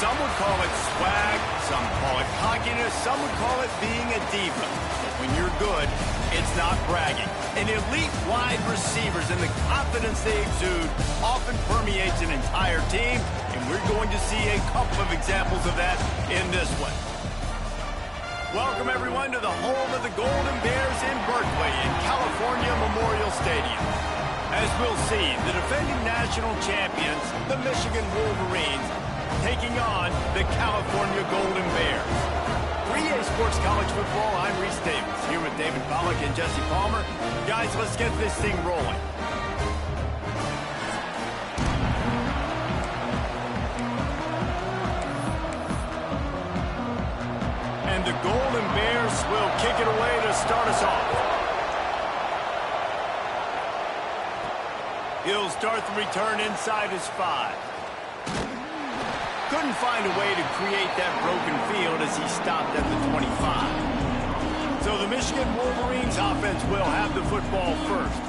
Some would call it swag, some call it cockiness, some would call it being a diva. When you're good, it's not bragging. And elite wide receivers and the confidence they exude often permeates an entire team, and we're going to see a couple of examples of that in this one. Welcome, everyone, to the home of the Golden Bears in Berkeley in California Memorial Stadium. As we'll see, the defending national champions, the Michigan Wolverines, taking on the California Golden Bears. 3A Sports College Football, I'm Reese Davis, here with David Pollack and Jesse Palmer. Guys, let's get this thing rolling. And the Golden Bears will kick it away to start us off. He'll start the return inside his 5. Couldn't find a way to create that broken field as he stopped at the 25. So the Michigan Wolverines offense will have the football first.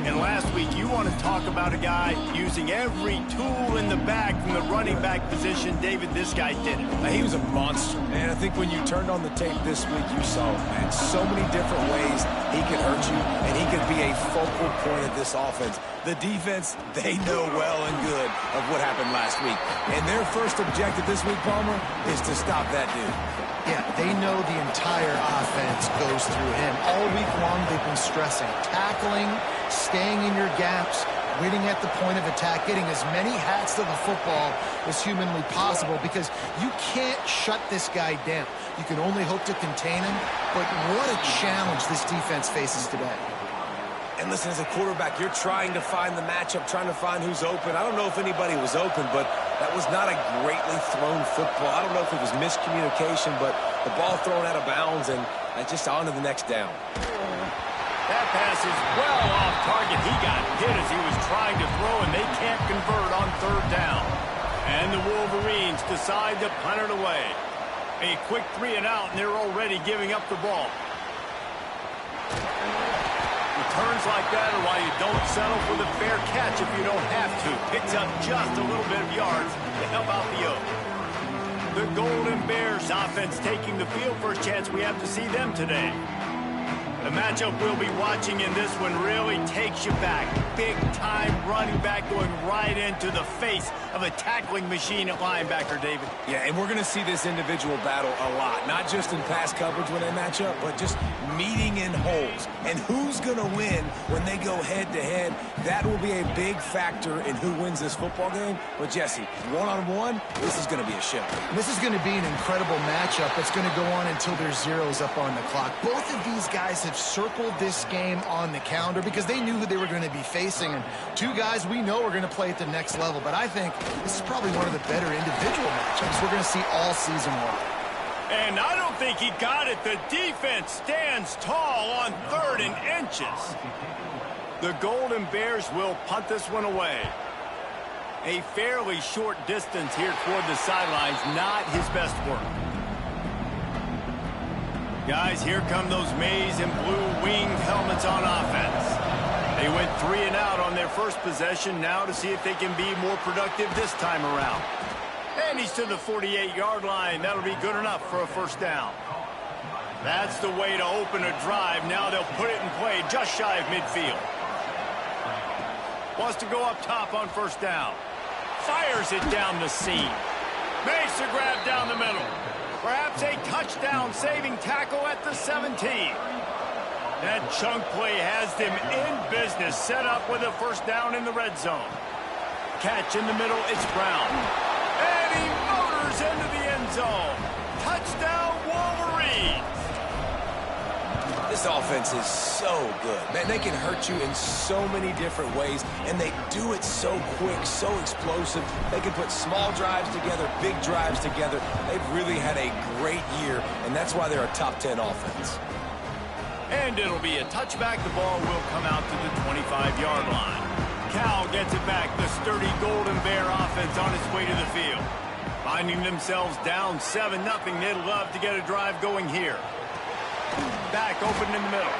And last week, you want to talk about a guy using every tool in the bag from the running back position. David, this guy did it. He was a monster, man. I think when you turned on the tape this week, you saw it, man. So many different ways he could hurt you, and he could be a focal point of this offense. The defense, they know well and good of what happened last week. And their first objective this week, Palmer, is to stop that dude. Yeah, they know the entire offense goes through him. All week long, they've been stressing tackling, staying in your gaps, winning at the point of attack, getting as many hats to the football as humanly possible, because you can't shut this guy down. You can only hope to contain him, but what a challenge this defense faces today. And listen, as a quarterback, you're trying to find the matchup, trying to find who's open. I don't know if anybody was open, but that was not a greatly thrown football. I don't know if it was miscommunication, but the ball thrown out of bounds and just on to the next down. That pass is well off target. He got hit as he was trying to throw, and they can't convert on third down. And the Wolverines decide to punt it away. A quick 3 and out, and they're already giving up the ball. Returns like that are why you don't settle for the fair catch if you don't have to. Picks up just a little bit of yards to help out the Oak. The Golden Bears offense taking the field. First chance we have to see them today. The matchup we'll be watching in this one really takes you back. Big-time running back going right into the face of a tackling machine at linebacker, David. Yeah, and we're going to see this individual battle a lot. Not just in pass coverage when they match up, but just meeting in holes. And who's going to win when they go head-to-head? That will be a big factor in who wins this football game. But, Jesse, one-on-one, this is going to be a show. This is going to be an incredible matchup that's going to go on until there's zeros up on the clock. Both of these guys have circled this game on the calendar because they knew who they were going to be facing, and two guys we know are going to play at the next level. But I think this is probably one of the better individual matchups we're going to see all season long. And I don't think he got it. The defense stands tall on 3rd and inches. The Golden Bears will punt this one away. A fairly short distance here toward the sidelines, not his best work. Guys, here come those maize and blue winged helmets on offense. They went 3 and out on their first possession, now to see if they can be more productive this time around. And he's to the 48-yard line. That'll be good enough for a first down. That's the way to open a drive. Now they'll put it in play just shy of midfield. Wants to go up top on first down. Fires it down the seam. Makes the grab down the middle. Perhaps a touchdown-saving tackle at the 17. That chunk play has them in business, set up with a first down in the red zone. Catch in the middle, it's Brown. And he motors into the end zone. Touchdown, Wolverines. This offense is so good. Man, they can hurt you in so many different ways, and they do it so quick, so explosive. They can put small drives together, big drives together. They've really had a great year, and that's why they're a top 10 offense. And it'll be a touchback. The ball will come out to the 25-yard line. Cal gets it back. The sturdy Golden Bear offense on its way to the field. Finding themselves down 7-0. They'd love to get a drive going here. Back open in the middle.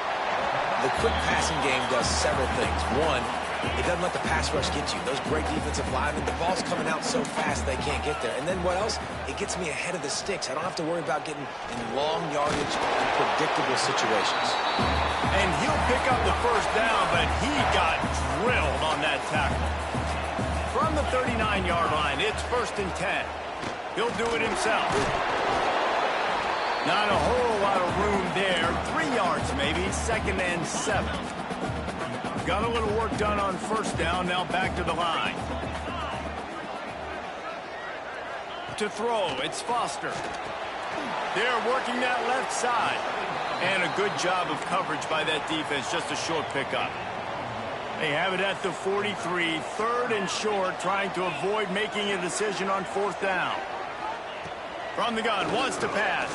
The quick passing game does several things. One, it doesn't let the pass rush get you. Those great defensive linemen, the ball's coming out so fast they can't get there. And then what else? It gets me ahead of the sticks. I don't have to worry about getting in long yardage and predictable situations. And he'll pick up the first down, but he got drilled on that tackle. From the 39-yard line, it's 1st and 10. He'll do it himself. Not a whole lot of room there. 3 yards maybe, 2nd and 7. Got a little work done on 1st down, now back to the line. To throw, it's Foster. They're working that left side. And a good job of coverage by that defense, just a short pickup. They have it at the 43, 3rd and short, trying to avoid making a decision on 4th down. From the gun, wants to pass.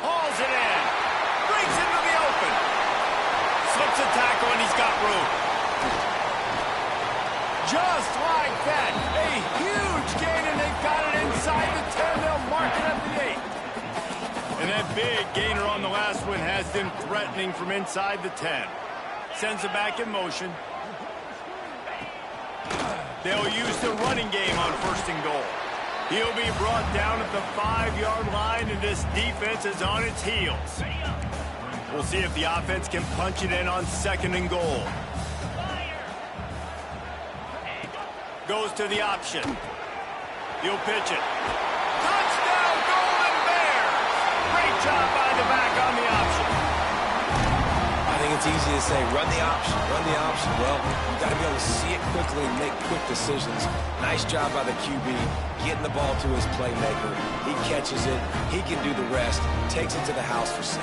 Hauls it in. Breaks into the open. Slips a tackle, and he's got room. Just like that. A huge gain, and they've got it inside the 10. They'll mark it at the 8. And that big gainer on the last one has them threatening from inside the 10. Sends it back in motion. They'll use the running game on 1st and goal. He'll be brought down at the 5-yard line, and this defense is on its heels. We'll see if the offense can punch it in on 2nd and goal. Goes to the option. He'll pitch it. Touchdown, Golden Bears! Great job by the back on the option. I think it's easy to say, run the option, run the option. Well, you've got to be able to see it quickly and make quick decisions. Nice job by the QB, getting the ball to his playmaker. He catches it, he can do the rest, takes it to the house for 6.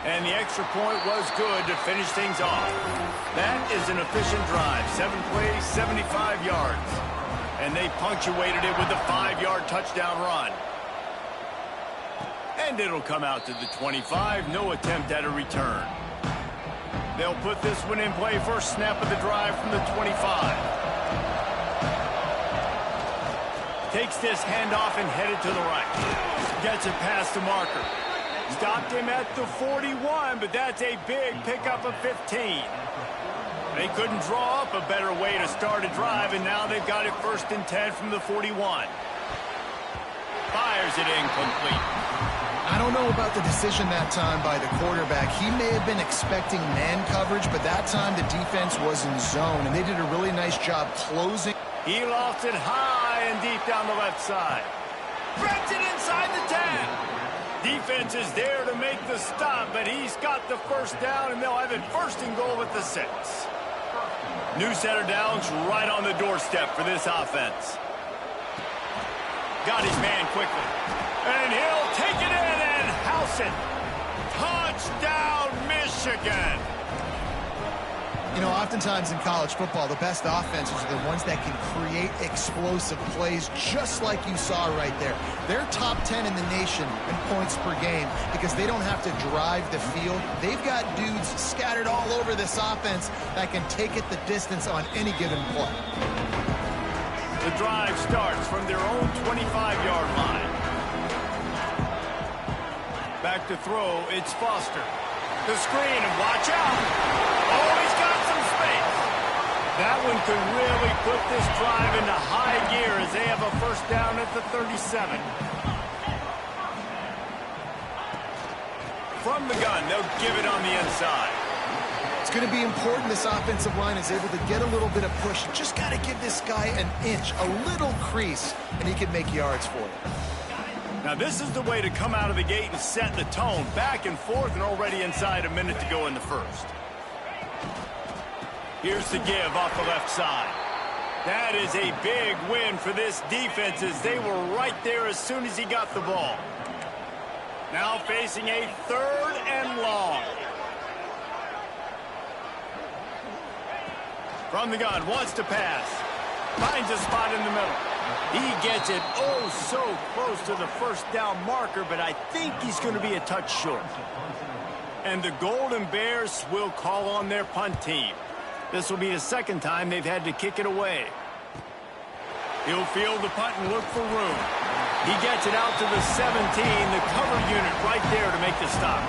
And the extra point was good to finish things off. That is an efficient drive. 7 plays, 75 yards. And they punctuated it with a 5-yard touchdown run. And it'll come out to the 25. No attempt at a return. They'll put this one in play. First snap of the drive from the 25. Takes this handoff and headed to the right. Gets it past the marker. Stopped him at the 41, but that's a big pickup of 15. They couldn't draw up a better way to start a drive, and now they've got it 1st and 10 from the 41. Fires it incomplete. I don't know about the decision that time by the quarterback. He may have been expecting man coverage, but that time the defense was in zone, and they did a really nice job closing. He lost it high and deep down the left side. Threads it inside the 10. Defense is there to make the stop, but he's got the 1st down, and they'll have it 1st and goal at the 6. New set of downs right on the doorstep for this offense. Got his man quickly. And he'll take it in and house it. Touchdown, Michigan. You know, oftentimes in college football, the best offenses are the ones that can create explosive plays, just like you saw right there. They're top 10 in the nation in points per game because they don't have to drive the field. They've got dudes scattered all over this offense that can take it the distance on any given play. The drive starts from their own 25-yard line. Back to throw, it's Foster. The screen, and watch out. Oh, he's got some space. That one could really put this drive into high gear as they have a 1st down at the 37. From the gun, they'll give it on the inside. It's going to be important this offensive line is able to get a little bit of push. Just got to give this guy an inch, a little crease, and he can make yards for it. Now this is the way to come out of the gate and set the tone. Back and forth and already inside a minute to go in the 1st. Here's the give off the left side. That is a big win for this defense as they were right there as soon as he got the ball. Now facing a 3rd and long. From the gun, wants to pass. Finds a spot in the middle. He gets it oh so close to the 1st down marker, but I think he's going to be a touch short. And the Golden Bears will call on their punt team. This will be the 2nd time they've had to kick it away. He'll field the punt and look for room. He gets it out to the 17, the cover unit right there to make the stop.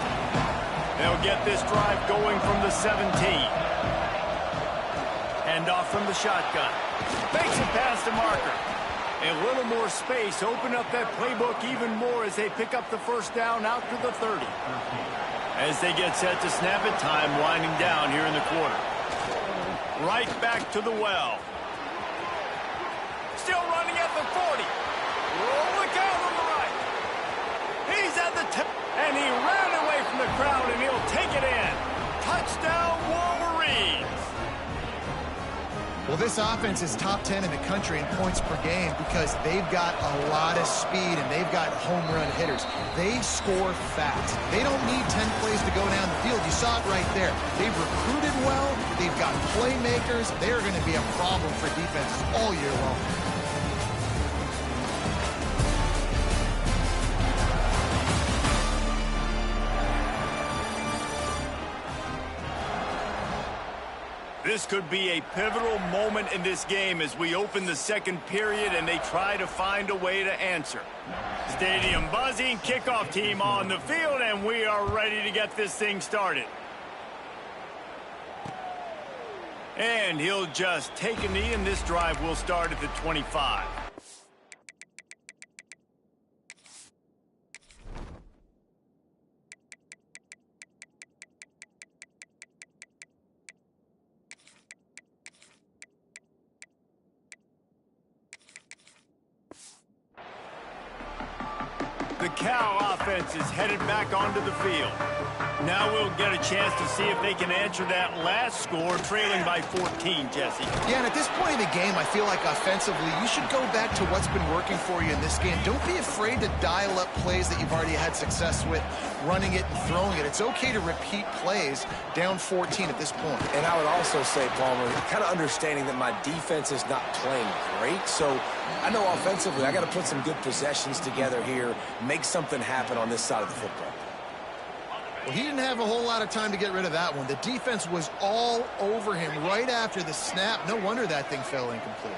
They'll get this drive going from the 17. Hand off from the shotgun. Fakes it past the marker. A little more space. Open up that playbook even more as they pick up the first down out to the 30. As they get set to snap it, time winding down here in the quarter. Right back to the well. Still running at the 40. Oh, look out on the right. He's at the 10. And he ran away from the crowd, and he'll take it in. Touchdown, Wolverines. Well, this offense is top 10 in the country in points per game because they've got a lot of speed and they've got home run hitters. They score fast. They don't need 10 plays to go down the field. You saw it right there. They've recruited well. They've got playmakers. They're going to be a problem for defenses all year long. This could be a pivotal moment in this game as we open the second period and they try to find a way to answer. Stadium buzzing, kickoff team on the field, and we are ready to get this thing started. And he'll just take a knee, and this drive will start at the 25. The Cal offense is headed back onto the field. Now we'll get a chance to see if they can answer that last score, trailing by 14, Jesse. Yeah, and at this point in the game, I feel like offensively, you should go back to what's been working for you in this game. Don't be afraid to dial up plays that you've already had success with, running it and throwing it. It's okay to repeat plays down 14 at this point. And I would also say, Palmer, kind of understanding that my defense is not playing great, so I know offensively I got to put some good possessions together here, make something happen on this side of the football. Well, he didn't have a whole lot of time to get rid of that one. The defense was all over him right after the snap. No wonder that thing fell incomplete.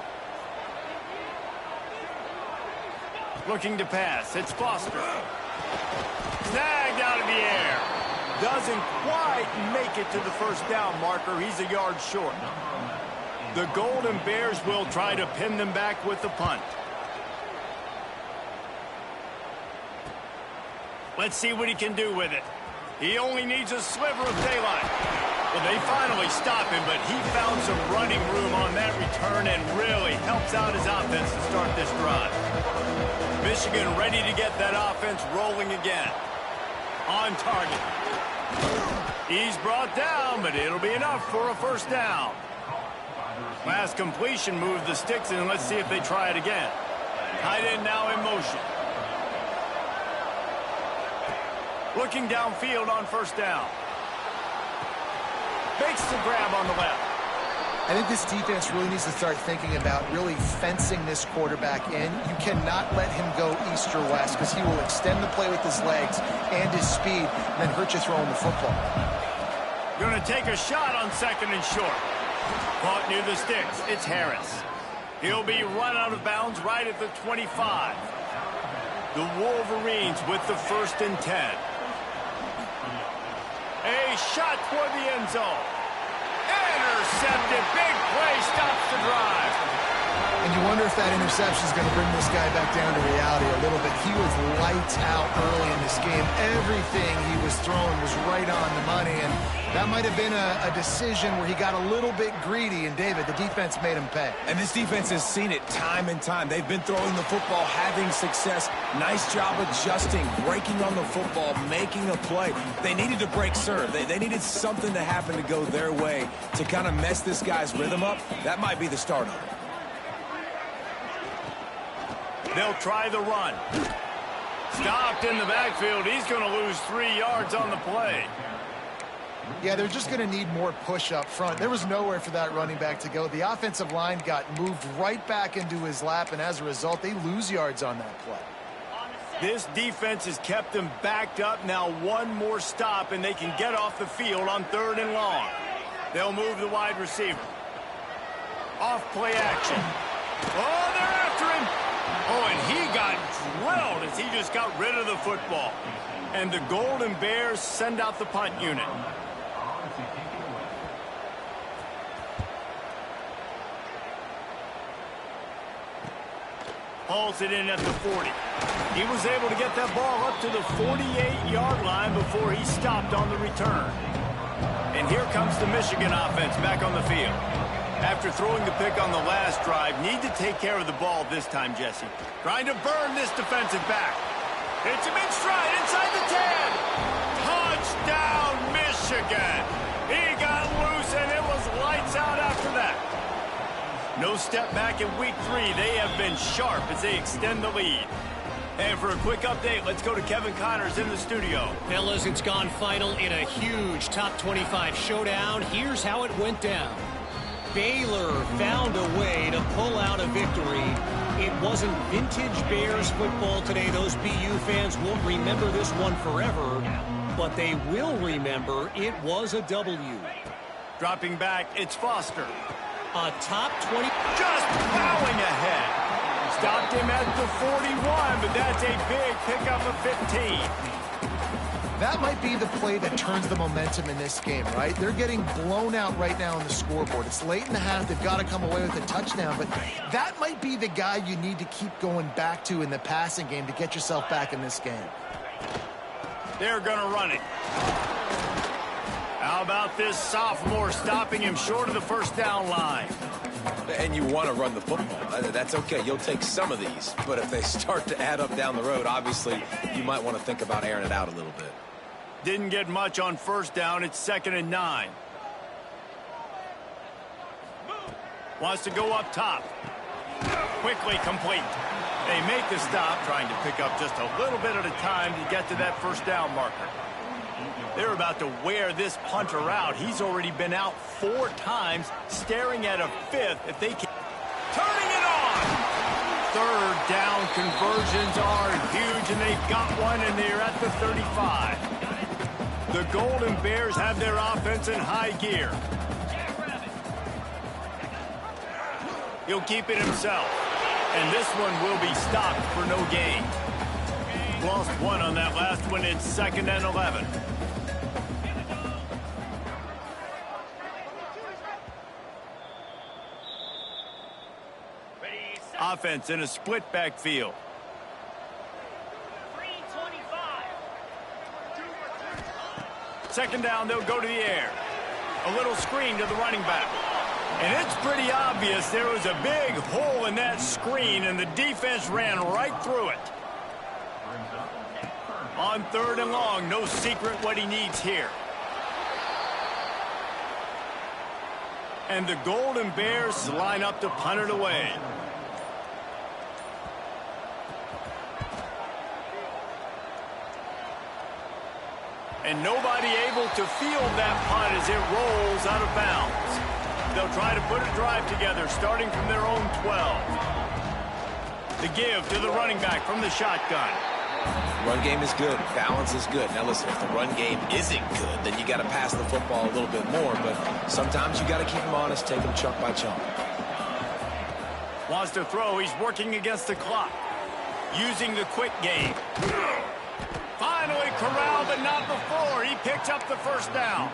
Looking to pass. It's Foster. Snagged out of the air. Doesn't quite make it to the first down marker. He's a yard short. The Golden Bears will try to pin them back with the punt. Let's see what he can do with it. He only needs a sliver of daylight. Well, they finally stop him, but he found some running room on that return and really helps out his offense to start this drive. Michigan ready to get that offense rolling again. On target. He's brought down, but it'll be enough for a first down. Last completion moved the sticks, and let's see if they try it again. Tight end now in motion. Looking downfield on first down. Makes the grab on the left. I think this defense really needs to start thinking about really fencing this quarterback in. You cannot let him go east or west because he will extend the play with his legs and his speed and then hurt you throwing the football. Going to take a shot on second and short. Caught near the sticks. It's Harris. He'll be run out of bounds right at the 25. The Wolverines with the 1st and 10. A shot toward the end zone. Intercepted. Big play stops the drive. And you wonder if that interception is going to bring this guy back down to reality a little bit. He was lights out early in this game. Everything he was throwing was right on the money, and that might have been a decision where he got a little bit greedy, and David, the defense made him pay. And this defense has seen it time and time. They've been throwing the football, having success. Nice job adjusting, breaking on the football, making a play. They needed to break serve. They needed something to happen to go their way to kind of mess this guy's rhythm up. That might be the start of it. They'll try the run. Stopped in the backfield. He's going to lose 3 yards on the play. Yeah, they're just going to need more push up front. There was nowhere for that running back to go. The offensive line got moved right back into his lap, and as a result, they lose yards on that play. This defense has kept them backed up. Now one more stop, and they can get off the field on 3rd and long. They'll move the wide receiver. Off play action. Oh, they're after him. Oh, and he got drilled as he just got rid of the football. And the Golden Bears send out the punt unit. Hauls it in at the 40. He was able to get that ball up to the 48-yard line before he stopped on the return. And here comes the Michigan offense back on the field. After throwing the pick on the last drive, need to take care of the ball this time, Jesse. Trying to burn this defensive back. Hits him in stride inside the 10. Touchdown, Michigan. He got loose, and it was lights out after that. No step back in week 3. They have been sharp as they extend the lead. And for a quick update, let's go to Kevin Connors in the studio. Fellas, it's gone final in a huge top 25 showdown. Here's how it went down. Baylor found a way to pull out a victory. It wasn't vintage Bears football today. Those BU fans won't remember this one forever, but they will remember it was a W. Dropping back, it's Foster. A top 20. Just plowing ahead. Stopped him at the 41, but that's a big pickup of 15. That might be the play that turns the momentum in this game, right? They're getting blown out right now on the scoreboard. It's late in the half. They've got to come away with a touchdown, but that might be the guy you need to keep going back to in the passing game to get yourself back in this game. They're going to run it. How about this sophomore stopping him short of the first down line? And you want to run the football. That's okay. You'll take some of these. But if they start to add up down the road, obviously, you might want to think about airing it out a little bit. Didn't get much on first down. It's 2nd and 9. Wants to go up top. Quickly complete. They make the stop, trying to pick up just a little bit at a time to get to that first down marker. They're about to wear this punter out. He's already been out 4 times, staring at a 5th if they can. Turning it on! 3rd down conversions are huge, and they've got one, and they're at the 35. The Golden Bears have their offense in high gear. He'll keep it himself. And this one will be stopped for no gain. Lost 1 on that last one. It's 2nd and 11. Offense in a split backfield. 2nd down, they'll go to the air. A little screen to the running back. And it's pretty obvious there was a big hole in that screen, and the defense ran right through it. On 3rd and long, no secret what he needs here. And the Golden Bears line up to punt it away. And nobody able to field that punt as it rolls out of bounds. They'll try to put a drive together, starting from their own 12. The give to the running back from the shotgun. Run game is good. Balance is good. Now listen, if the run game isn't good, then you got to pass the football a little bit more. But sometimes you got to keep them honest, take them chunk by chunk. Wants to throw. He's working against the clock. Using the quick game. Finally corralled, but not before. He picked up the first down.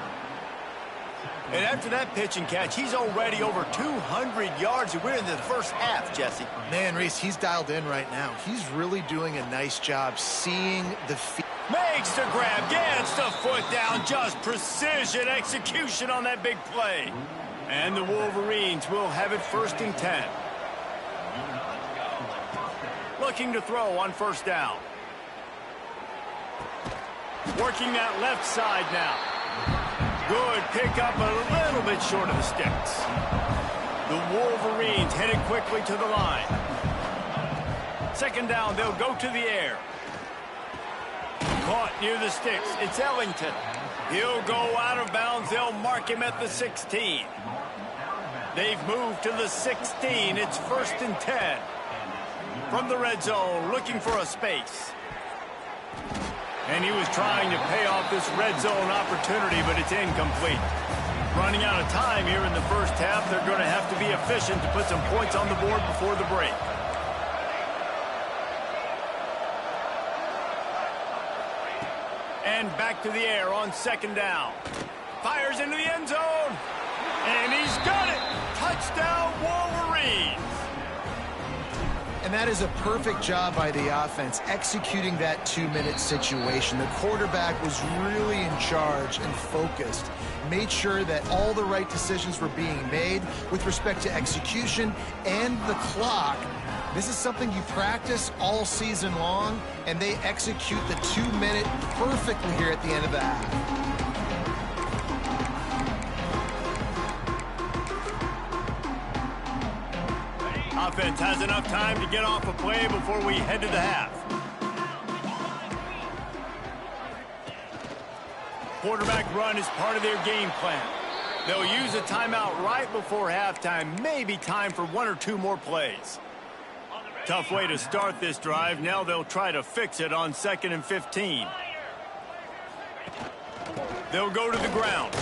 And after that pitch and catch, he's already over 200 yards. We're in the first half, Jesse. Man, Reese, he's dialed in right now. He's really doing a nice job seeing the field. Makes the grab, gets the foot down. Just precision execution on that big play. And the Wolverines will have it 1st and 10. Looking to throw on first down. Working that left side now. Good pickup, a little bit short of the sticks. The Wolverines headed quickly to the line. 2nd down, they'll go to the air. Caught near the sticks. It's Ellington. He'll go out of bounds. They'll mark him at the 16. They've moved to the 16. It's 1st and 10. From the red zone, looking for a space. And he was trying to pay off this red zone opportunity, but it's incomplete. Running out of time here in the first half. They're going to have to be efficient to put some points on the board before the break. And back to the air on second down. Fires into the end zone. And he's got it. Touchdown, Wolverines. And that is a perfect job by the offense, executing that 2-minute situation. The quarterback was really in charge and focused, made sure that all the right decisions were being made with respect to execution and the clock. This is something you practice all season long, and they execute the 2-minute perfectly here at the end of the half. Offense has enough time to get off a play before we head to the half. Quarterback run is part of their game plan. They'll use a timeout right before halftime, maybe time for 1 or 2 more plays. Tough way to start this drive. Now they'll try to fix it on 2nd and 15. They'll go to the ground.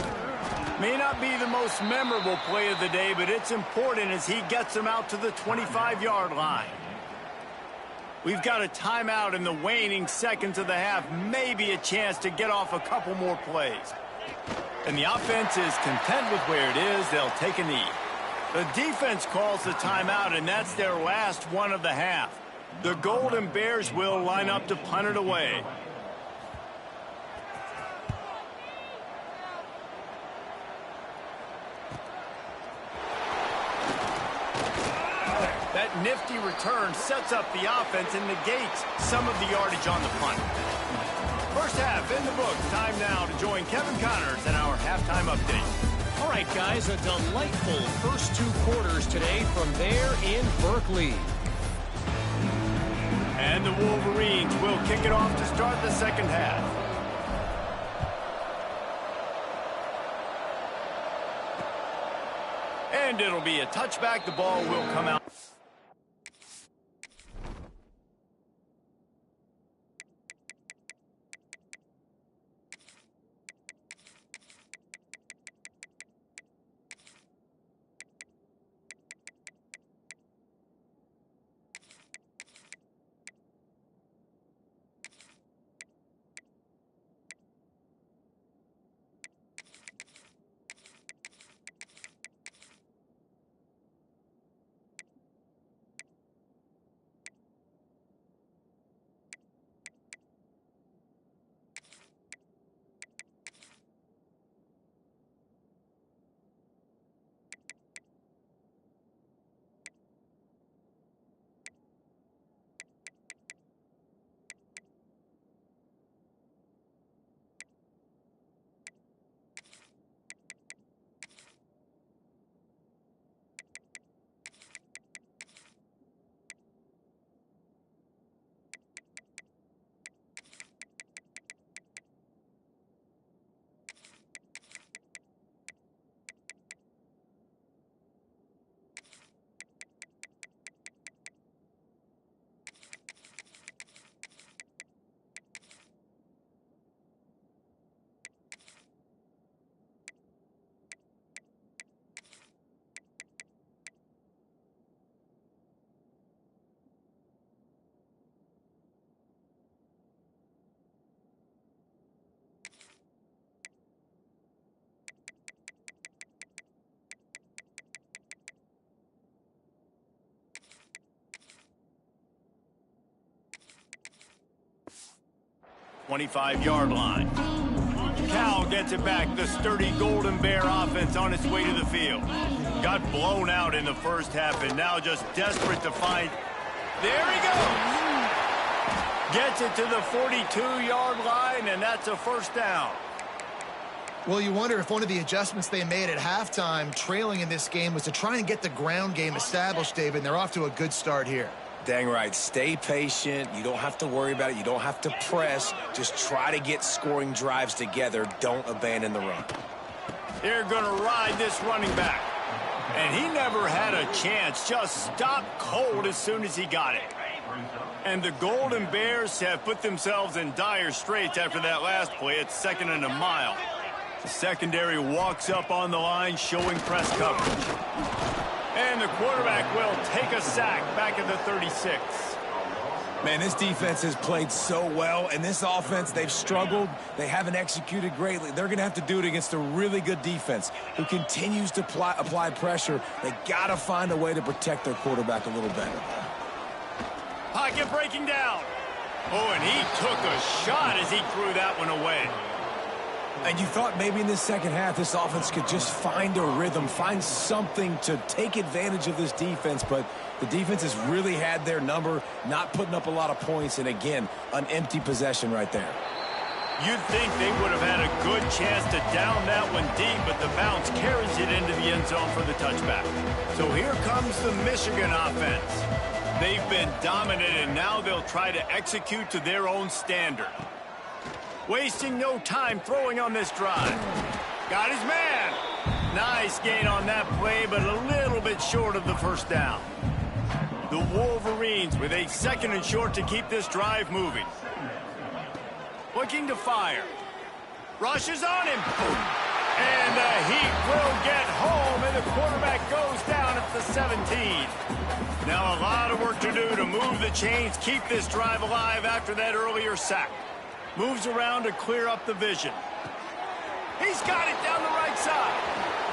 May not be the most memorable play of the day, but it's important as he gets them out to the 25-yard line. We've got a timeout in the waning seconds of the half, maybe a chance to get off a couple more plays. And the offense is content with where it is. They'll take a knee. The defense calls the timeout, and that's their last one of the half. The Golden Bears will line up to punt it away. That nifty return sets up the offense and negates some of the yardage on the punt. First half in the books. Time now to join Kevin Connors in our halftime update. All right, guys, a delightful first 2 quarters today from there in Berkeley. And the Wolverines will kick it off to start the second half. And it'll be a touchback. The ball will come out. .25-yard line. Cal gets it back. The sturdy Golden Bear offense on its way to the field. Got blown out in the first half and now just desperate to find. There he goes. Gets it to the 42-yard line, and that's a first down. Well, you wonder if one of the adjustments they made at halftime, trailing in this game, was to try and get the ground game established, David, and they're off to a good start here. Dang right. Stay patient. You don't have to worry about it. You don't have to press. Just try to get scoring drives together. Don't abandon the run. They're going to ride this running back. And he never had a chance. Just stopped cold as soon as he got it. And the Golden Bears have put themselves in dire straits after that last play. It's 2nd and a mile. The secondary walks up on the line, showing press coverage. And the quarterback will take a sack back at the 36. Man, this defense has played so well, and this offense, they've struggled. They haven't executed greatly. They're going to have to do it against a really good defense who continues to apply pressure. They got to find a way to protect their quarterback a little better. Pocket breaking down. Oh, and he took a shot as he threw that one away. And you thought maybe in this second half this offense could just find a rhythm, find something to take advantage of this defense, but the defense has really had their number, not putting up a lot of points, and again, an empty possession right there. You'd think they would have had a good chance to down that one deep, but the bounce carries it into the end zone for the touchback. So here comes the Michigan offense. They've been dominant, and now they'll try to execute to their own standard. Wasting no time throwing on this drive. Got his man. Nice gain on that play, but a little bit short of the first down. The Wolverines with a 2nd and short to keep this drive moving. Looking to fire. Rushes on him. And the Heat will get home, and the quarterback goes down at the 17. Now a lot of work to do to move the chains, keep this drive alive after that earlier sack. Moves around to clear up the vision. He's got it down the right side.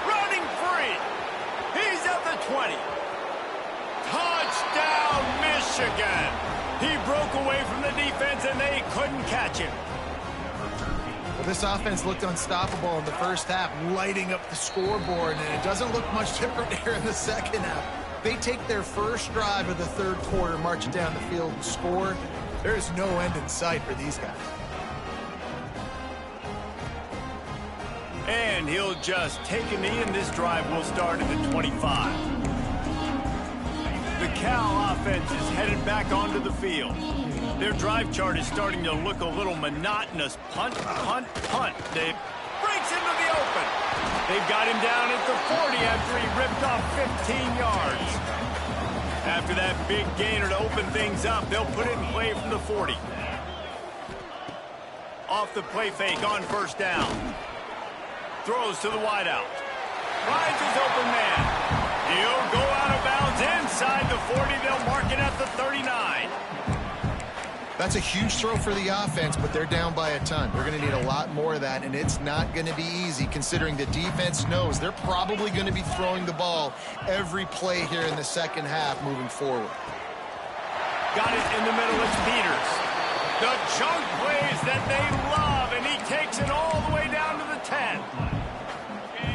Running free. He's at the 20. Touchdown, Michigan. He broke away from the defense, and they couldn't catch him. Well, this offense looked unstoppable in the first half, lighting up the scoreboard, and it doesn't look much different here in the second half. They take their first drive of the third quarter, march it down the field, and score. There's no end in sight for these guys. And he'll just take a knee, and this drive will start at the 25. The Cal offense is headed back onto the field. Their drive chart is starting to look a little monotonous. Punt, punt, punt. They breaks into the open. They've got him down at the 40 after he ripped off 15 yards. After that big gainer to open things up, they'll put it in play from the 40. Off the play fake on first down. Throws to the wideout. Finds his open man. He'll go out of bounds inside the 40. They'll mark it at the 39. That's a huge throw for the offense, but they're down by a ton. They're going to need a lot more of that, and it's not going to be easy considering the defense knows they're probably going to be throwing the ball every play here in the second half moving forward. Got it in the middle. It's Peters. The chunk plays that they love, and he takes it all the way down to the 10.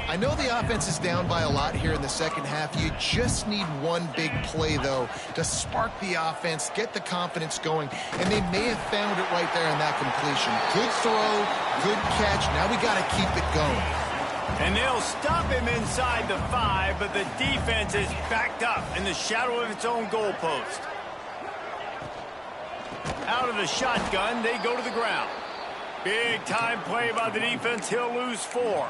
I know the offense is down by a lot here in the second half. You just need one big play, though, to spark the offense, get the confidence going, and they may have found it right there in that completion. Good throw, good catch. Now we got to keep it going. And they'll stop him inside the 5, but the defense is backed up in the shadow of its own goalpost. Out of the shotgun, they go to the ground. Big-time play by the defense. He'll lose 4.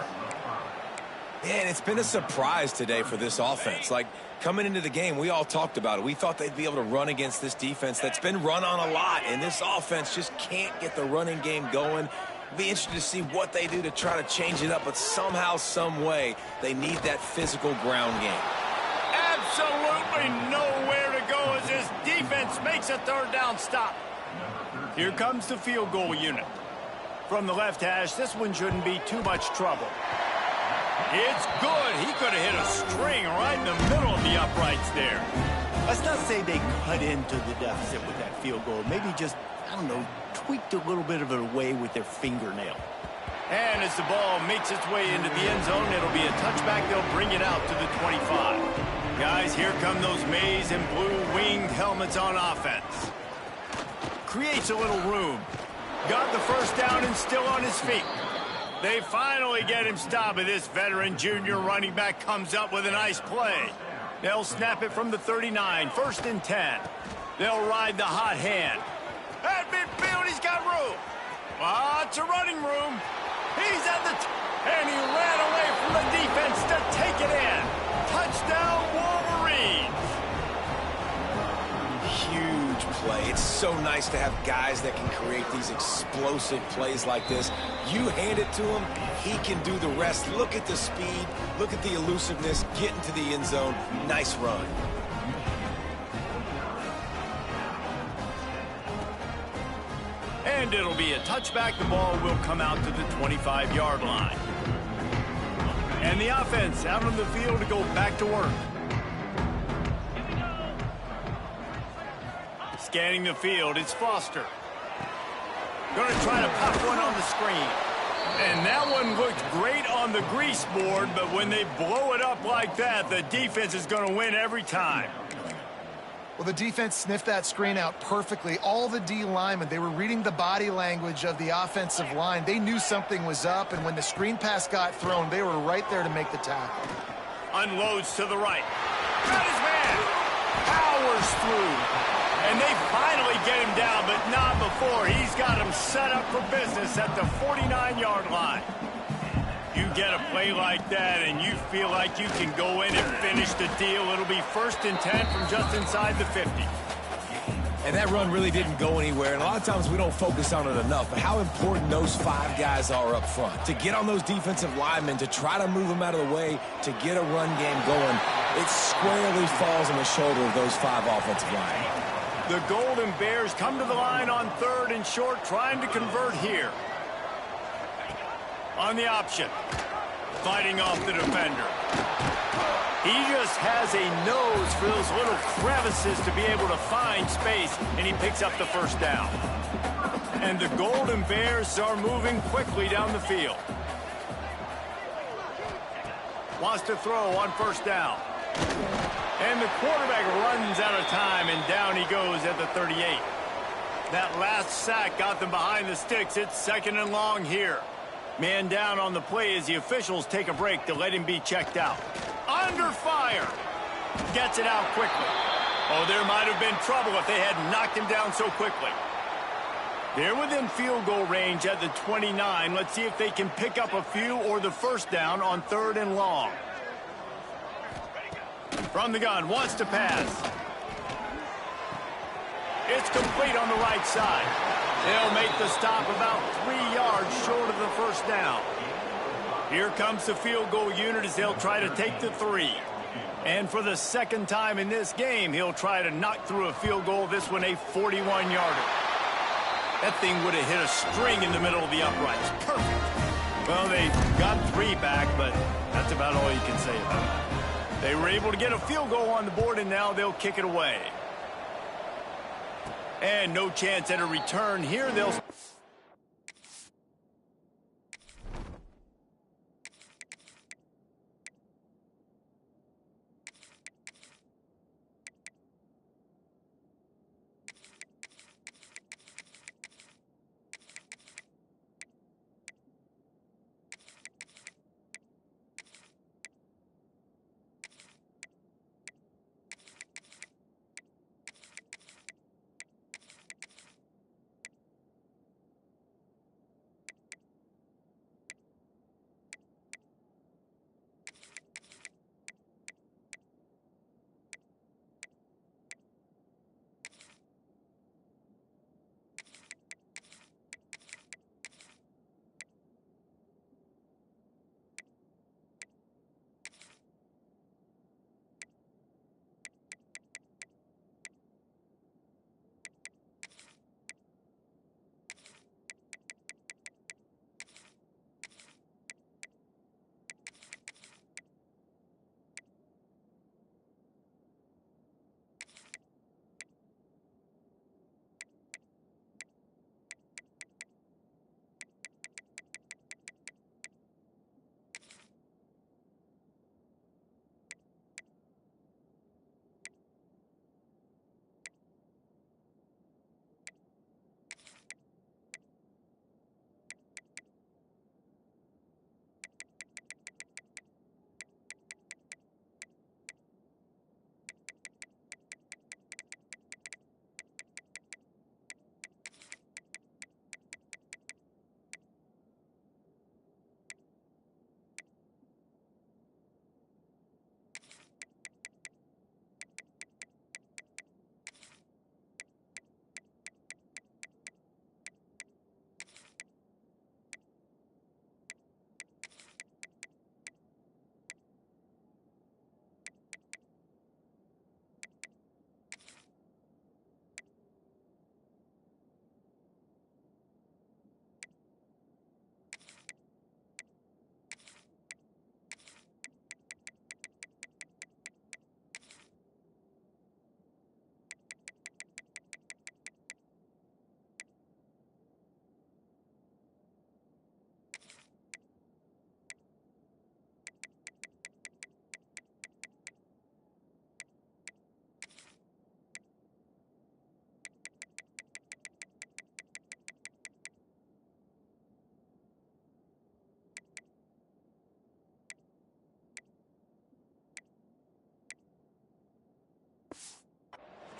Man, it's been a surprise today for this offense. Like, coming into the game, we all talked about it. We thought they'd be able to run against this defense that's been run on a lot, and this offense just can't get the running game going. Be interested to see what they do to try to change it up, but somehow, some way, they need that physical ground game. Absolutely nowhere to go as this defense makes a third down stop. Here comes the field goal unit. From the left hash, this one shouldn't be too much trouble. It's good. He could have hit a string right in the middle of the uprights there. Let's not say they cut into the deficit with that field goal. Maybe just, I don't know, tweaked a little bit of it away with their fingernail. And as the ball makes its way into the end zone, it'll be a touchback. They'll bring it out to the 25. Guys, here come those maize and blue winged helmets on offense. Creates a little room. Got the first down and still on his feet. They finally get him stopped, and this veteran junior running back comes up with a nice play. They'll snap it from the 39, 1st and 10. They'll ride the hot hand. At midfield, he's got room. Lots of running room. He's at the and he ran away from the defense to take it in. Touchdown, Wolverines. Huge play. It's so nice to have guys that can create these explosive plays like this. You hand it to him, he can do the rest. Look at the speed, look at the elusiveness, get into the end zone. Nice run. And it'll be a touchback. The ball will come out to the 25-yard line. And the offense out on the field to go back to work. Scanning the field, it's Foster. Going to try to pop one on the screen. And that one looked great on the grease board, but when they blow it up like that, the defense is going to win every time. Well, the defense sniffed that screen out perfectly. All the D linemen, they were reading the body language of the offensive line. They knew something was up, and when the screen pass got thrown, they were right there to make the tackle. Unloads to the right. Got his man. Powers through. And they finally get him down, but not before. He's got him set up for business at the 49-yard line. You get a play like that, and you feel like you can go in and finish the deal. It'll be 1st and 10 from just inside the 50. And that run really didn't go anywhere, and a lot of times we don't focus on it enough, but how important those 5 guys are up front. To get on those defensive linemen, to try to move them out of the way, to get a run game going, it squarely falls on the shoulder of those 5 offensive linemen. The Golden Bears come to the line on 3rd and short, trying to convert here. On the option, fighting off the defender. He just has a nose for those little crevices to be able to find space, and he picks up the 1st down. And the Golden Bears are moving quickly down the field. Wants to throw on 1st down. And the quarterback runs out of time, and down he goes at the 38. That last sack got them behind the sticks. It's 2nd and long here. Man down on the play as the officials take a break to let him be checked out. Under fire. Gets it out quickly. Oh, there might have been trouble if they had knocked him down so quickly. They're within field goal range at the 29. Let's see if they can pick up a few or the 1st down on 3rd and long. From the gun, wants to pass. It's complete on the right side. They'll make the stop about 3 yards short of the 1st down. Here comes the field goal unit as they'll try to take the 3. And for the 2nd time in this game, he'll try to knock through a field goal, this one a 41-yarder. That thing would have hit a string in the middle of the uprights. Perfect. Well, they got 3 back, but that's about all you can say about it. They were able to get a field goal on the board, and now they'll kick it away. And no chance at a return here. They'll...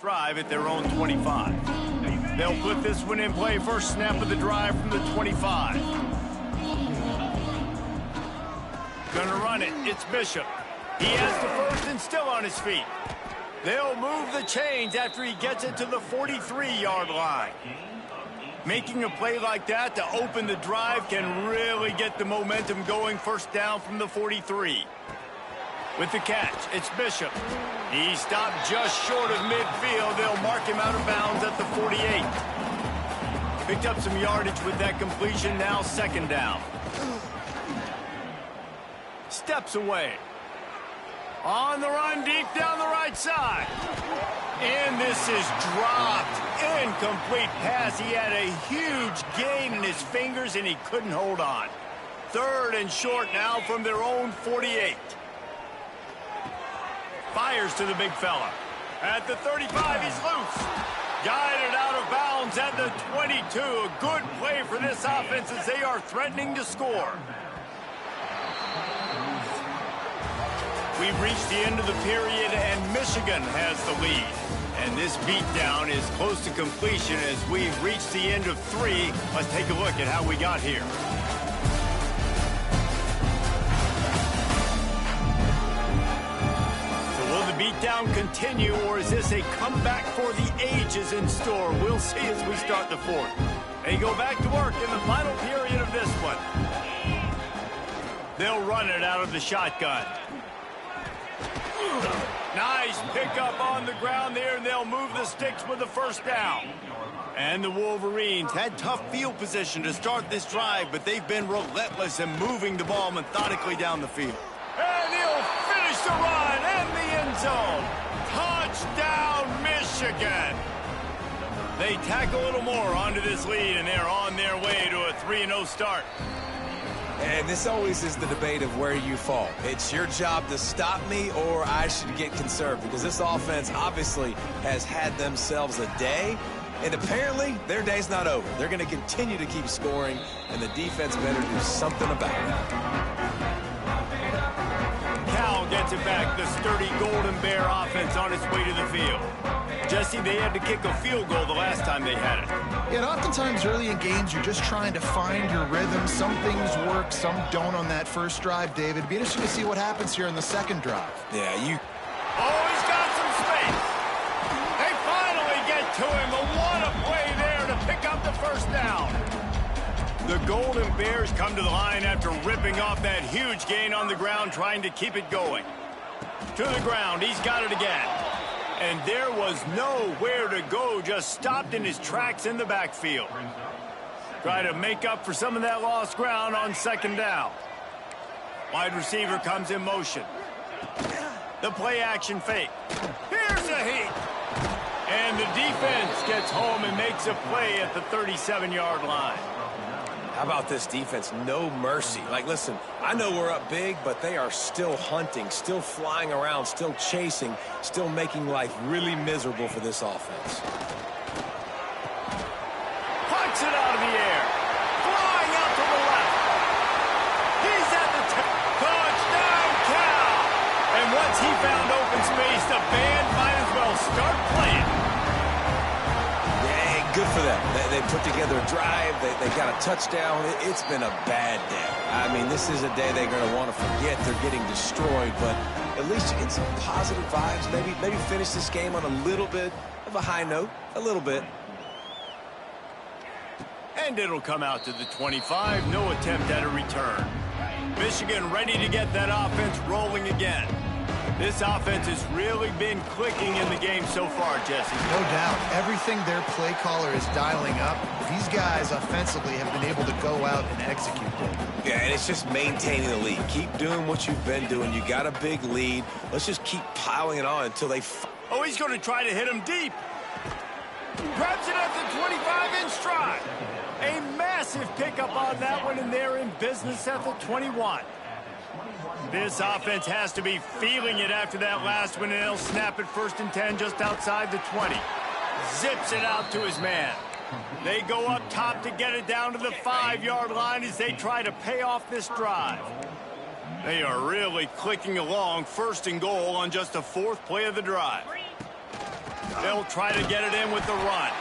drive at their own 25. They'll put this one in play first snap of the drive from the 25. Gonna run it. It's Bishop. He has the first and still on his feet. They'll move the chains after he gets it to the 43-yard line. Making a play like that to open the drive can really get the momentum going first down from the 43. With the catch, it's Bishop. He stopped just short of midfield. They'll mark him out of bounds at the 48. Picked up some yardage with that completion, now second down. Steps away. On the run, deep down the right side. And this is dropped. Incomplete pass. He had a huge gain in his fingers, and he couldn't hold on. Third and short now from their own 48. Fires to the big fella. At the 35, he's loose. Guided out of bounds at the 22. A good play for this offense as they are threatening to score. We've reached the end of the period, and Michigan has the lead. And this beatdown is close to completion as we've reached the end of 3. Let's take a look at how we got here. So will the beatdown continue, or is this a comeback for the ages in store? We'll see as we start the 4th. They go back to work in the final period of this one. They'll run it out of the shotgun. Nice pickup on the ground there, and they'll move the sticks with the first down. And the Wolverines had tough field position to start this drive, but they've been relentless in moving the ball methodically down the field. And he'll finish the run in the end zone. Touchdown, Michigan. They tack a little more onto this lead, and they're on their way to a 3-0 start. And this always is the debate of where you fall. It's your job to stop me, or I should get conserved, because this offense obviously has had themselves a day, and apparently their day's not over. They're going to continue to keep scoring, and the defense better do something about it. Cal gets it back. The sturdy Golden Bear offense on its way to the field. Jesse, they had to kick a field goal the last time they had it. Yeah, and oftentimes early in games, you're just trying to find your rhythm. Some things work, some don't on that first drive, David. It'd be interesting to see what happens here in the second drive. Yeah, Oh, he's got some space. They finally get to him. But what a play there to pick up the first down. The Golden Bears come to the line after ripping off that huge gain on the ground, trying to keep it going. To the ground, he's got it again. And there was nowhere to go, just stopped in his tracks in the backfield. Try to make up for some of that lost ground on second down. Wide receiver comes in motion. The play action fake. Here's a heat. And the defense gets home and makes a play at the 37-yard line. How about this defense? No mercy. Like, listen, I know we're up big, but they are still hunting, still flying around, still chasing, still making life really miserable for this offense. Pucks it out of the air. Flying out to the left. He's at the touchdown, Cal. And once he found open space, the band might as well start playing. Good for them. They put together a drive. They got a touchdown. It's been a bad day. I mean, this is a day they're going to want to forget. They're getting destroyed, but at least you get some positive vibes. Maybe finish this game on a little bit of a high note. A little bit. And it'll come out to the 25. No attempt at a return. Michigan ready to get that offense rolling again. This offense has really been clicking in the game so far, Jesse. No doubt. Everything their play caller is dialing up, these guys offensively have been able to go out and execute it. Yeah, and it's just maintaining the lead. Keep doing what you've been doing. You got a big lead. Let's just keep piling it on until they... Oh, he's going to try to hit him deep. Grabs it at the 25 in stride. A massive pickup on that one, and they're in business at the 21. This offense has to be feeling it after that last one, and they'll snap it 1st and 10 just outside the 20. Zips it out to his man. They go up top to get it down to the 5-yard line as they try to pay off this drive. They are really clicking along, 1st and goal on just the 4th play of the drive. They'll try to get it in with the run.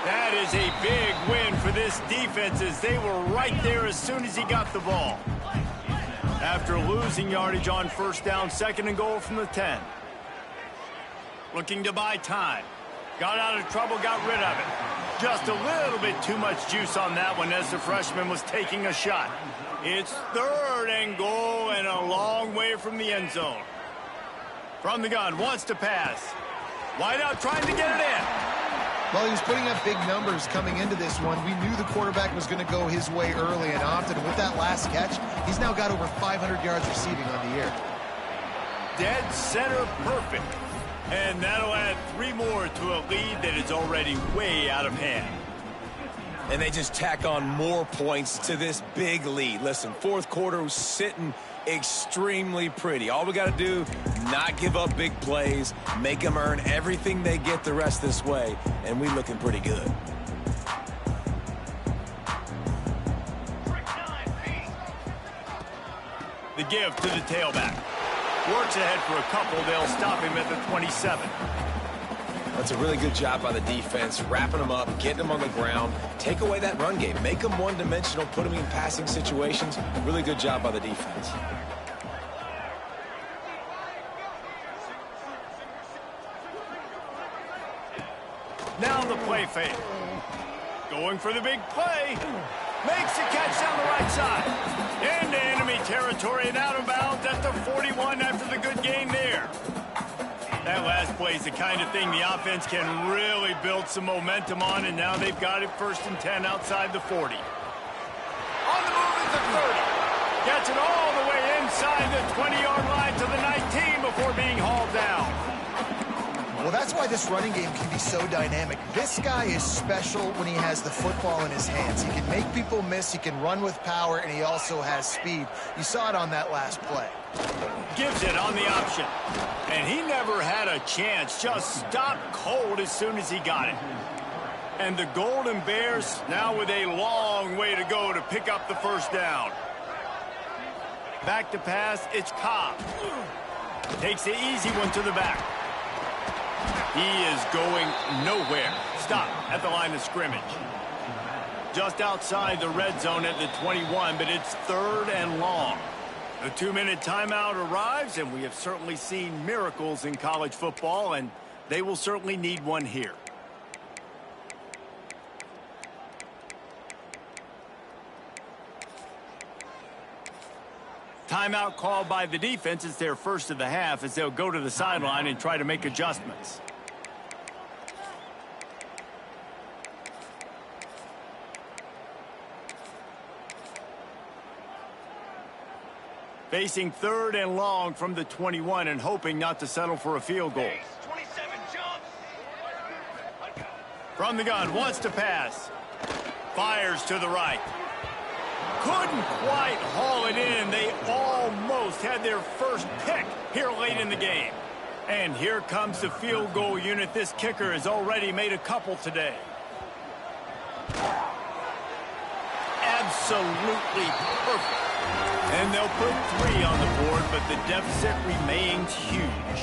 That is a big win for this defense as they were right there as soon as he got the ball. After losing yardage on first down, 2nd and goal from the 10. Looking to buy time. Got out of trouble, got rid of it. Just a little bit too much juice on that one as the freshman was taking a shot. It's 3rd and goal and a long way from the end zone. From the gun, wants to pass. Wide out trying to get it in. Well, he was putting up big numbers coming into this one. We knew the quarterback was going to go his way early and often. With that last catch, he's now got over 500 yards receiving on the year. Dead center perfect. And that'll add 3 more to a lead that is already way out of hand. And they just tack on more points to this big lead. Listen, 4th quarter was sitting extremely pretty. All we got to do, not give up big plays, make them earn everything they get the rest this way, and we looking pretty good. The give to the tailback. Works ahead for a couple. They'll stop him at the 27. That's a really good job by the defense, wrapping them up, getting them on the ground, take away that run game, make them one-dimensional, put them in passing situations. Really good job by the defense. Now the play fake. Going for the big play. Makes the catch down the right side. Into enemy territory and out of bounds at the 41 after the good gain there. That last play is the kind of thing the offense can really build some momentum on, and now they've got it 1st and 10 outside the 40. On the move at the 30. Gets it all the way inside the 20-yard line to the 19 before being hauled down. Well, that's why this running game can be so dynamic. This guy is special when he has the football in his hands. He can make people miss, he can run with power, and he also has speed. You saw it on that last play. Gives it on the option. And he never had a chance. Just stopped cold as soon as he got it. And the Golden Bears now with a long way to go to pick up the 1st down. Back to pass, it's Cobb. Takes the easy one to the back. He is going nowhere. Stop at the line of scrimmage. Just outside the red zone at the 21, but it's 3rd and long. The 2-minute timeout arrives, and we have certainly seen miracles in college football, and they will certainly need one here. Timeout called by the defense. It's their 1st of the half as they'll go to the sideline and try to make adjustments. Facing 3rd and long from the 21 and hoping not to settle for a field goal. 27 jump. From the gun, wants to pass. Fires to the right. Couldn't quite haul it in. They almost had their first pick here late in the game. And here comes the field goal unit. This kicker has already made a couple today. Absolutely perfect. And they'll put 3 on the board, but the deficit remains huge.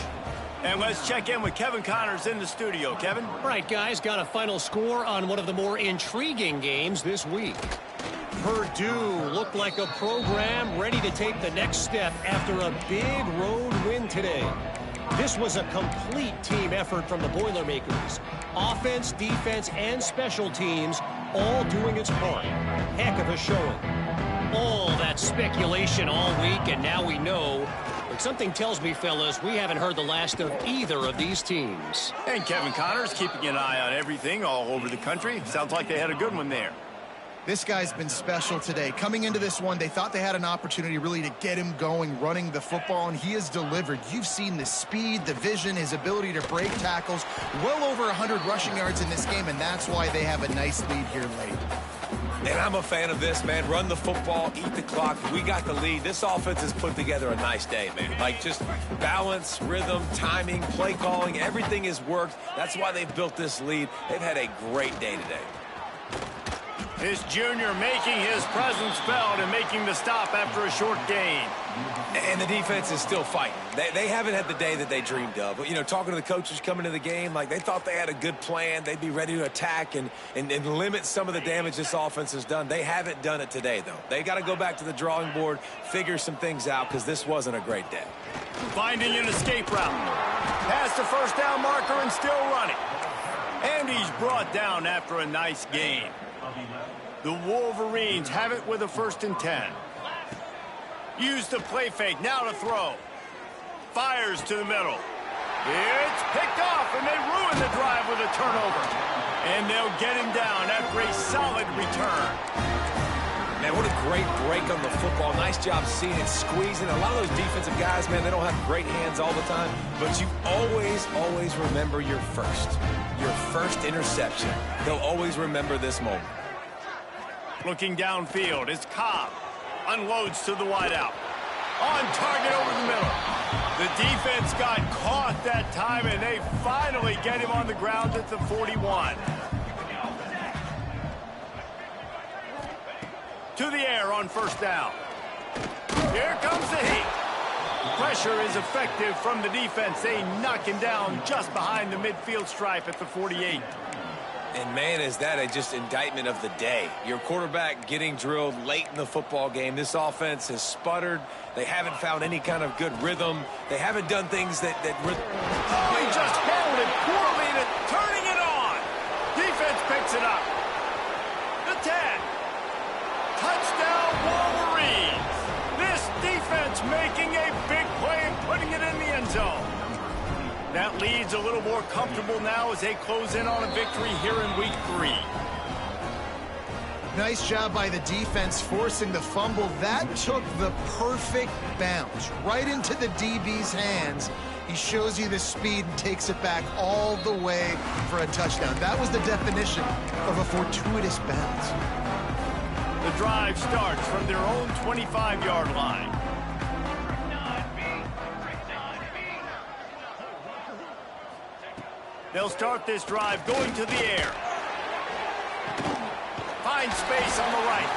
And let's check in with Kevin Connors in the studio. Kevin? All right, guys, got a final score on one of the more intriguing games this week. Purdue looked like a program ready to take the next step after a big road win today. This was a complete team effort from the Boilermakers. Offense, defense, and special teams all doing its part. Heck of a showing. All that speculation all week, and now we know. But something tells me, fellas, we haven't heard the last of either of these teams. And Kevin Connors keeping an eye on everything all over the country. Sounds like they had a good one there. This guy's been special today. Coming into this one, they thought they had an opportunity really to get him going, running the football, and he has delivered. You've seen the speed, the vision, his ability to break tackles. Well over 100 rushing yards in this game, and that's why they have a nice lead here late. And I'm a fan of this, man. Run the football, eat the clock. We got the lead. This offense has put together a nice day, man. Like, just balance, rhythm, timing, play calling, everything has worked. That's why they've built this lead. They've had a great day today. This junior making his presence felt and making the stop after a short gain. And the defense is still fighting. They haven't had the day that they dreamed of. You know, talking to the coaches coming to the game, like they thought they had a good plan. They'd be ready to attack and limit some of the damage this offense has done. They haven't done it today, though. They got to go back to the drawing board, figure some things out, because this wasn't a great day. Finding an escape route. Past the first down marker and still running. And he's brought down after a nice gain. The Wolverines have it with a 1st and 10. Use the play fake, now to throw. Fires to the middle. It's picked off, and they ruin the drive with a turnover. And they'll get him down after a solid return. Man, what a great break on the football. Nice job seeing it, squeezing. A lot of those defensive guys, man, they don't have great hands all the time, but you always remember your first interception. They'll always remember this moment. Looking downfield is Cobb. Unloads to the wideout. On target over the middle. The defense got caught that time, and they finally get him on the ground at the 41. To the air on 1st down. Here comes the heat. Pressure is effective from the defense. They knock him down just behind the midfield stripe at the 48. And, man, is that just indictment of the day. Your quarterback getting drilled late in the football game. This offense has sputtered. They haven't found any kind of good rhythm. They haven't done things that Oh, he just handled it poorly and turning it on. Defense picks it up. The 10. Touchdown, Wolverines. This defense making a big play and putting it in the end zone. That lead's a little more comfortable now as they close in on a victory here in Week 3. Nice job by the defense forcing the fumble. That took the perfect bounce right into the DB's hands. He shows you the speed and takes it back all the way for a touchdown. That was the definition of a fortuitous bounce. The drive starts from their own 25-yard line. They'll start this drive going to the air. Find space on the right.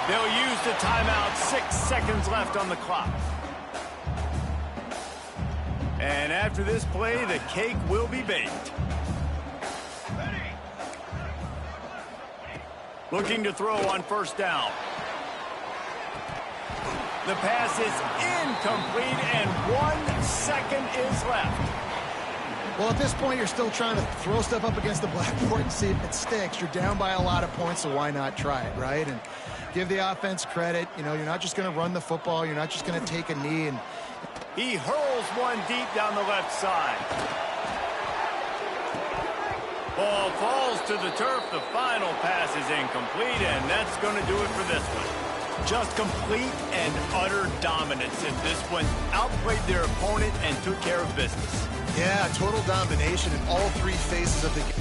They'll use the timeout. 6 seconds left on the clock. And after this play, the cake will be baked. Looking to throw on 1st down. The pass is incomplete, and 1 second is left. Well, at this point, you're still trying to throw stuff up against the blackboard and see if it sticks. You're down by a lot of points, so why not try it, right? And give the offense credit. You know, you're not just going to run the football. You're not just going to take a knee. And he hurls one deep down the left side. Ball falls to the turf. The final pass is incomplete, and that's going to do it for this one. Just complete and utter dominance in this one. Outplayed their opponent and took care of business. yeah, total domination in all 3 phases of the game.